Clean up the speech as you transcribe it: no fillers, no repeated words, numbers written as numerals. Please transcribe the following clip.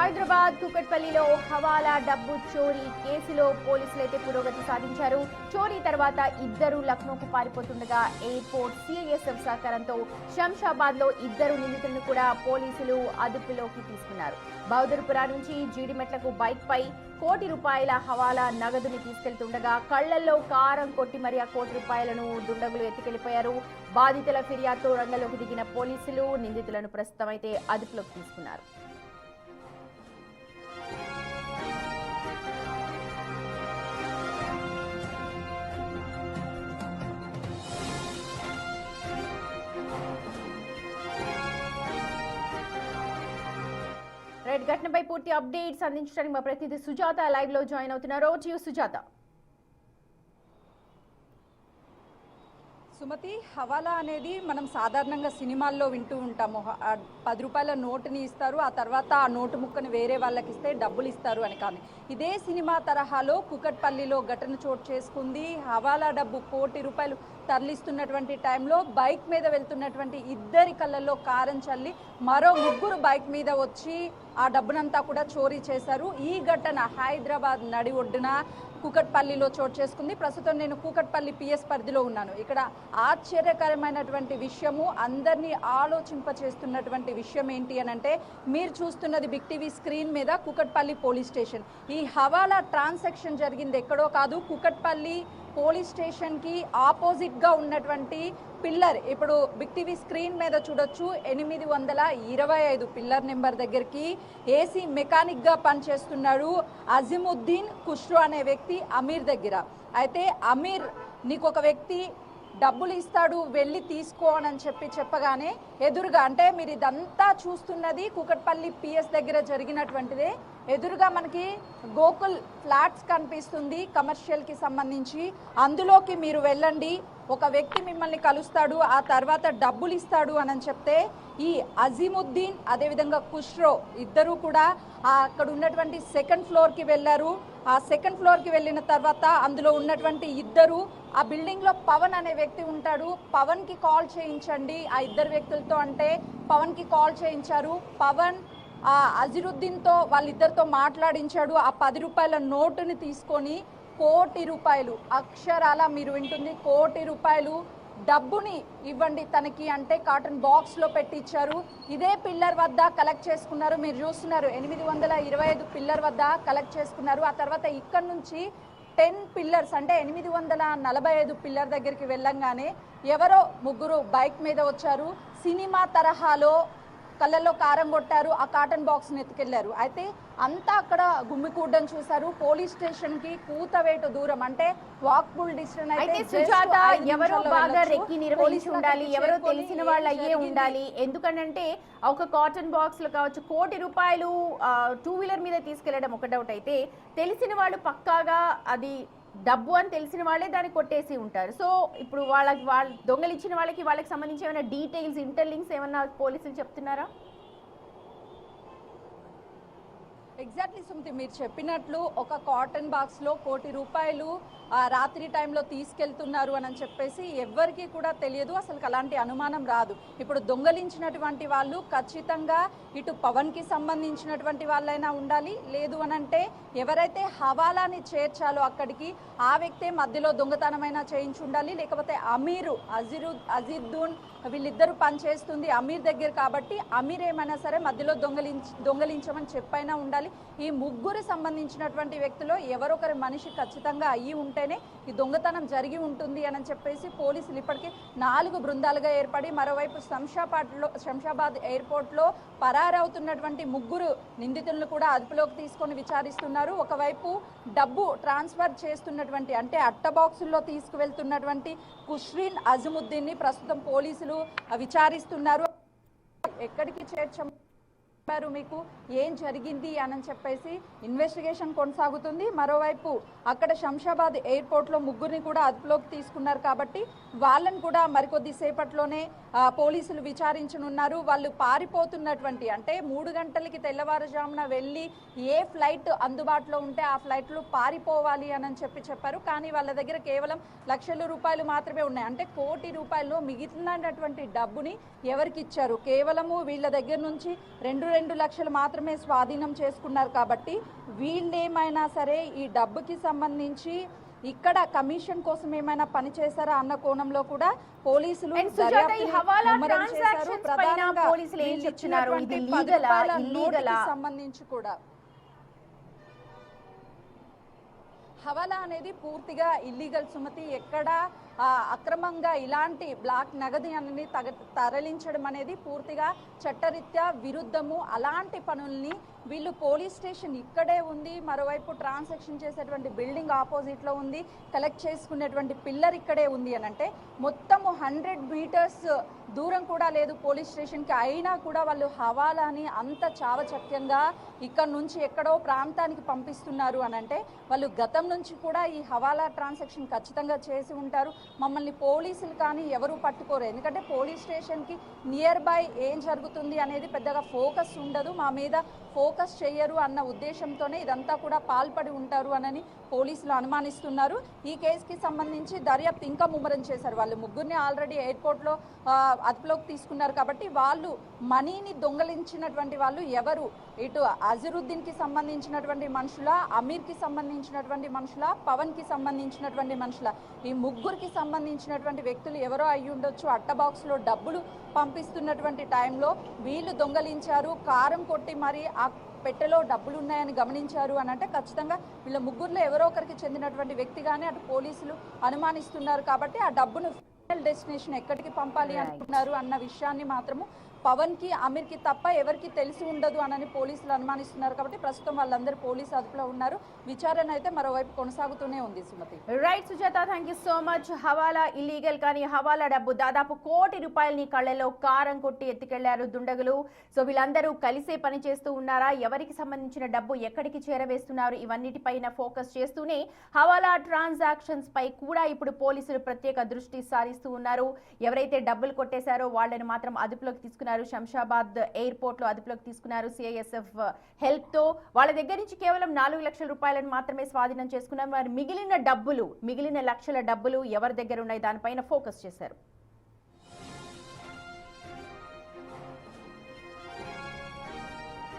హైదరాబాద్ కుకట్పల్లిలో హవాలా డబ్బు చోరీ కేసులో పోలీసులైతే పురోగతి సాధించారు. చోరీ తర్వాత ఇద్దరు లక్నోకు పారిపోతుండగా ఎయిర్పోర్ట్ సిఐఎస్ఎఫ్ సహకారంతో శంషాబాద్ లో ఇద్దరు నిందితులను కూడా పోలీసులు అదుపులోకి తీసుకున్నారు. బౌదర్పురా నుంచి జీడిమెట్లకు బైక్ పై ₹1 హవాలా నగదుని తీసుకెళ్తుండగా కళ్లల్లో కారం కొట్టి మరి ₹1 దుండగులు ఎత్తుకెళ్లిపోయారు. బాధితుల ఫిర్యాదుతో రంగంలోకి దిగిన పోలీసులు నిందితులను ప్రస్తుతం అయితే అదుపులోకి తీసుకున్నారు. ఘటనపై పూర్తి అప్డేట్స్ అందించడానికి మా ప్రతినిధి సుజాత లైవ్ లో జాయిన్ అవుతున్నారు. సుజాత. సుమతి, హవాలా అనేది మనం సాధారణంగా సినిమాల్లో వింటూ ఉంటాము. ₹10 నోటుని ఇస్తారు, ఆ తర్వాత ఆ నోటు ముక్కని వేరే వాళ్ళకి ఇస్తే డబ్బులు ఇస్తారు అని. కానీ ఇదే సినిమా తరహాలో కుకట్పల్లిలో ఘటన చోటు చేసుకుంది. హవాలా డబ్బు ₹1 తరలిస్తున్నటువంటి టైంలో బైక్ మీద వెళ్తున్నటువంటి ఇద్దరి కళ్ళల్లో కారం చల్లి మరో 3 బైక్ మీద వచ్చి ఆ డబ్బునంతా కూడా చోరీ చేశారు. ఈ ఘటన హైదరాబాద్ నడి ఒడ్డున కుకట్పల్లిలో చోటు చేసుకుంది. ప్రస్తుతం నేను కూకట్పల్లి పిఎస్ పరిధిలో ఉన్నాను. ఇక్కడ ఆశ్చర్యకరమైనటువంటి విషయము, అందరినీ ఆలోచింపచేస్తున్నటువంటి విషయం ఏంటి అని అంటే, మీరు చూస్తున్నది బిగ్ టీవీ స్క్రీన్ మీద కూకట్పల్లి పోలీస్ స్టేషన్. ఈ హవాలా ట్రాన్సాక్షన్ జరిగింది ఎక్కడో కాదు, కూకట్పల్లి పోలీస్ స్టేషన్కి ఆపోజిట్గా ఉన్నటువంటి పిల్లర్. ఇప్పుడు బిగ్ టీవీ స్క్రీన్ మీద చూడొచ్చు, 825 పిల్లర్ నెంబర్ దగ్గరికి ఏసీ మెకానిక్గా పనిచేస్తున్నాడు అజిముద్దీన్ ఖుష్రో అనే వ్యక్తి అమీర్ దగ్గర. అయితే అమీర్, నీకు ఒక వ్యక్తి డబ్బులు ఇస్తాడు, వెళ్ళి తీసుకో అని చెప్పగానే ఎదురుగా, అంటే మీరు ఇదంతా చూస్తున్నది కూకట్పల్లి పిఎస్ దగ్గర జరిగినటువంటిదే. ఎదురుగా మనకి గోకుల్ ఫ్లాట్స్ కనిపిస్తుంది కమర్షియల్కి సంబంధించి. అందులోకి మీరు వెళ్ళండి, ఒక వ్యక్తి మిమ్మల్ని కలుస్తాడు, ఆ తర్వాత డబ్బులు ఇస్తాడు అని చెప్తే ఈ అజిముద్దీన్ అదేవిధంగా ఖుష్రో ఇద్దరు కూడా అక్కడ ఉన్నటువంటి సెకండ్ ఫ్లోర్కి వెళ్ళారు. ఆ సెకండ్ ఫ్లోర్కి వెళ్ళిన తర్వాత అందులో ఉన్నటువంటి ఇద్దరు, ఆ బిల్డింగ్లో పవన్ అనే వ్యక్తి ఉంటాడు, పవన్కి కాల్ చేయించండి ఆ ఇద్దరు వ్యక్తులతో అంటే పవన్కి కాల్ చేయించారు. పవన్ ఆ అజిరుద్దీన్తో వాళ్ళిద్దరితో మాట్లాడించాడు. ఆ ₹10 నోటుని తీసుకొని ₹1 అక్షరాల మీరు వింటుంది ₹1 డబ్బుని ఇవ్వండి తనకి అంటే కాటన్ బాక్స్లో పెట్టించారు. ఇదే పిల్లర్ వద్ద కలెక్ట్ చేసుకున్నారు. మీరు చూస్తున్నారు 825 పిల్లర్ వద్ద కలెక్ట్ చేసుకున్నారు. ఆ తర్వాత ఇక్కడ నుంచి 10 పిల్లర్స్ అంటే 845 పిల్లర్ దగ్గరికి వెళ్ళంగానే ఎవరో 3 బైక్ మీద వచ్చారు. సినిమా తరహాలో కళ్ళల్లో కారం కొట్టారు, ఆ కాటన్ బాక్స్ని ఎత్తుకెళ్లారు. అయితే అంతా అక్కడ గుమ్మికూడడం చూశారు. పోలీస్ స్టేషన్ కి కూతవేటు దూరం, అంటే వాక్బుల్ డిస్టెన్స్. అయితే సుజాత, ఎవరో బాగా రెక్కి నిర్వహించి ఉండాలి, ఎవరో తెలిసిన వాళ్ళు అయ్యే ఉండాలి. ఎందుకంటే ఒక కాటన్ బాక్స్ లో కావచ్చు ₹1 2 వీలర్ మీద తీసుకెళ్లడం ఒక డౌట్. అయితే తెలిసిన వాళ్ళు పక్కాగా అది డబ్బు అని తెలిసిన వాళ్ళే దాన్ని కొట్టేసి ఉంటారు. సో ఇప్పుడు వాళ్ళు దొంగలిచ్చిన వాళ్ళకి సంబంధించి ఏమైనా డీటెయిల్స్, ఇంటర్లింక్స్ ఏమన్నా పోలీసులు చెప్తున్నారా? ఎగ్జాక్ట్లీ సుమతి, మీరు చెప్పినట్లు ఒక కాటన్ బాక్స్లో ₹1 రాత్రి టైంలో తీసుకెళ్తున్నారు అని చెప్పేసి ఎవ్వరికీ కూడా తెలియదు, అసలు అలాంటి అనుమానం రాదు. ఇప్పుడు దొంగలించినటువంటి వాళ్ళు ఖచ్చితంగా ఇటు పవన్కి సంబంధించినటువంటి వాళ్ళైనా ఉండాలి, లేదు అనంటే ఎవరైతే హవాలాని చేర్చాలో అక్కడికి ఆ వ్యక్తే మధ్యలో దొంగతనమైనా చేయించి ఉండాలి. లేకపోతే అమీరు, అజిద్దూన్ వీళ్ళిద్దరూ పనిచేస్తుంది అమీర్ దగ్గర కాబట్టి అమీర్ ఏమైనా సరే మధ్యలో దొంగలించమని చెప్పైనా ఉండాలి. ఈ 3 సంబంధించినటువంటి వ్యక్తులు ఎవరొకరి మనిషి ఖచ్చితంగా అయ్యి ఉంటేనే ఈ దొంగతనం జరిగి ఉంటుంది అని చెప్పేసి పోలీసులు ఇప్పటికే 4 బృందాలుగా ఏర్పడి మరోవైపు శంషాబాద్ ఎయిర్పోర్ట్లో పరారవుతున్నటువంటి 3 నిందితులను కూడా అదుపులోకి తీసుకొని విచారిస్తున్నారు. ఒకవైపు డబ్బు ట్రాన్స్ఫర్ చేస్తున్నటువంటి అంటే అట్ట బాక్సుల్లో తీసుకువెళ్తున్నటువంటి ఖుష్రీన్ అజిముద్దీన్ని ప్రస్తుతం పోలీసులు విచారిస్తున్నారు. ఎక్కడికి చేర్చారు, మీకు ఏం జరిగింది అని చెప్పేసి ఇన్వెస్టిగేషన్ కొనసాగుతుంది. మరోవైపు అక్కడ శంషాబాద్ ఎయిర్పోర్ట్లో 3 కూడా అదుపులోకి తీసుకున్నారు కాబట్టి వాళ్ళని కూడా మరికొద్ది సేపట్లోనే పోలీసులు విచారించనున్నారు. వాళ్ళు పారిపోతున్నటువంటి అంటే 3 గంటలకి తెల్లవారుజామున వెళ్ళి ఏ ఫ్లైట్ అందుబాటులో ఉంటే ఆ ఫ్లైట్లు పారిపోవాలి అని చెప్పారు. కానీ వాళ్ళ దగ్గర కేవలం ₹1,00,000 మాత్రమే ఉన్నాయి. అంటే ₹1 మిగిలినటువంటి డబ్బుని ఎవరికి ఇచ్చారు? కేవలము వీళ్ళ దగ్గర నుంచి 2 2 లక్షలు మాత్రమే స్వాధీనం చేసుకున్నారు. కాబట్టి వీళ్ళేమైనా సరే ఈ డబ్బుకి సంబంధించి ఇక్కడ కమిషన్ కోసం ఏమైనా పని చేశారా అన్న కోణంలో కూడా పోలీసులు సంబంధించి కూడా హవాలా అనేది పూర్తిగా ఇల్లీగల్ సుమతి. ఎక్కడ అక్రమంగా ఇలాంటి బ్లాక్ నగదు అనేది తరలించడం అనేది పూర్తిగా చట్టరీత్యా విరుద్ధము. అలాంటి పనుల్ని వీళ్ళు పోలీస్ స్టేషన్ ఇక్కడే ఉంది, మరోవైపు ట్రాన్సాక్షన్ చేసేటువంటి బిల్డింగ్ ఆపోజిట్లో ఉంది, కలెక్ట్ చేసుకునేటువంటి పిల్లర్ ఇక్కడే ఉంది అని అంటే మొత్తము 100 మీటర్స్ దూరం కూడా లేదు పోలీస్ స్టేషన్కి. అయినా కూడా వాళ్ళు హవాలాని అంత చావచక్యంగా ఇక్కడ నుంచి ఎక్కడో ప్రాంతానికి పంపిస్తున్నారు అని అంటే వాళ్ళు గతం నుంచి కూడా ఈ హవాలా ట్రాన్సాక్షన్ ఖచ్చితంగా చేసి ఉంటారు. మమ్మల్ని పోలీసులు కానీ ఎవరు పట్టుకోరు, ఎందుకంటే పోలీస్ స్టేషన్కి నియర్ బై ఏం జరుగుతుంది అనేది పెద్దగా ఫోకస్ ఉండదు, మా మీద ఫోకస్ చేయరు అన్న ఉద్దేశంతోనే ఇదంతా కూడా పాల్పడి ఉంటారు అని పోలీసులు అనుమానిస్తున్నారు. ఈ కేసుకి సంబంధించి దర్యాప్తు ఇంకా ముమ్మరం చేశారు. వాళ్ళు ముగ్గురిని ఆల్రెడీ ఎయిర్పోర్ట్లో అదుపులోకి తీసుకున్నారు. కాబట్టి వాళ్ళు మనీని దొంగలించినటువంటి వాళ్ళు ఎవరు, ఇటు అజరుద్దీన్కి సంబంధించినటువంటి మనుషుల, అమీర్కి సంబంధించినటువంటి మనుషుల, పవన్కి సంబంధించినటువంటి మనుషుల, ఈ ముగ్గురికి సంబంధించినటువంటి వ్యక్తులు ఎవరో అయ్యి ఉండొచ్చు. అట్టబాక్స్లో డబ్బులు పంపిస్తున్నటువంటి టైంలో వీళ్ళు దొంగలించారు, కారం కొట్టి మరి ఆ పెట్టెలో డబ్బులు ఉన్నాయని గమనించారు అని అంటే ఖచ్చితంగా వీళ్ళ ముగ్గురులో ఎవరో ఒకరికి చెందినటువంటి వ్యక్తిగానే అటు పోలీసులు అనుమానిస్తున్నారు. కాబట్టి ఆ డబ్బును ఫైనల్ డెస్టినేషన్ ఎక్కడికి పంపాలి అనుకున్నారు అన్న విషయాన్ని మాత్రము పవన్కి, అమీర్కి తప్ప ఎవరికి తెలిసి ఉండదు అని పోలీసులు అనుమానిస్తున్నారు. కాబట్టి ప్రస్తుతం వాళ్ళందరూ పోలీసు అదుపులో ఉన్నారు. విచారణ అయితే మరోవైపు కొనసాగుతూనే ఉంది. Sumathi. Right Sujatha, thank you so much. హవాలా ఇల్లీగల్, కానీ హవాలా డబ్బు దాదాపు ₹1 కోటి కళ్ళలో కారం కొట్టి ఎత్తుకెళ్లారు దుండగులు. సో వీళ్ళందరూ కలిసే పని చేస్తూ ఉన్నారా, ఎవరికి సంబంధించిన డబ్బు ఎక్కడికి చేరవేస్తున్నారు, ఇవన్నిటిపైన ఫోకస్ చేస్తూనే హవాలా ట్రాన్సాక్షన్స్ పై కూడా ఇప్పుడు పోలీసులు ప్రత్యేక దృష్టి సారిస్తూ ఉన్నారు. ఎవరైతే డబ్బులు కొట్టేశారో వాళ్ళని మాత్రం అదుపులోకి తీసుకున్నారు. శంషాబాద్ ఎయిర్పోర్ట్ లో అదుపులోకి తీసుకున్నారు సిఐఎస్ఎఫ్ హెల్ప్ తో. వాళ్ళ దగ్గర నుంచి కేవలం ₹4 లక్షల మాత్రమే స్వాధీనం చేసుకున్నారు. మరి మిగిలిన లక్షల డబ్బులు ఎవరి దగ్గర ఉన్నాయి దానిపైన ఫోకస్ చేశారు.